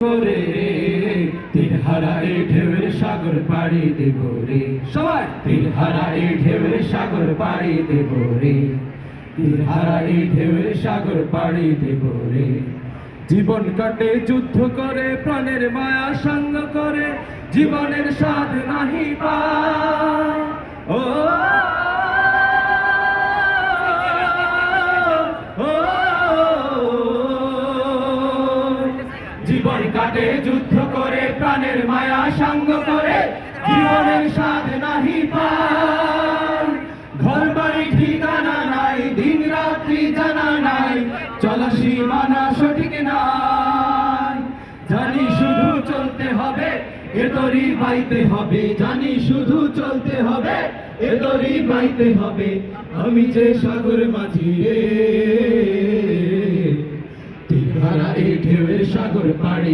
করে তীরহারা এই ঢেউয়ের সাগর পাড়ি দেব রে সবাই তীরহারা এই ঢেউয়ের সাগর পাড়ি দেব রে তীরহারা এই ঢেউয়ের সাগর পাড়ি দেব রে জীবন কাটে যুদ্ধ করে প্রাণের মায়া সঙ্গ করে জীবনের স্বাদ নাহি পায় ও জীবন কাটে যুদ্ধ করে প্রাণের মায়া সঙ্গ করে জীবনের স্বাদ নাহি পায় ঘর বাড়ি ঠিকানা নাই দিন রাত্রি জানা নাই চলা সীমানা সঠিক নাই জানি শুধু চলতে হবে এ দড়ি বাইতে হবে জানি শুধু চলতে হবে এ দড়ি বাইতে হবে আমি যে সাগর মাঝি রে তীরহারা এই ঢেউয়ের সাগর পাড়ি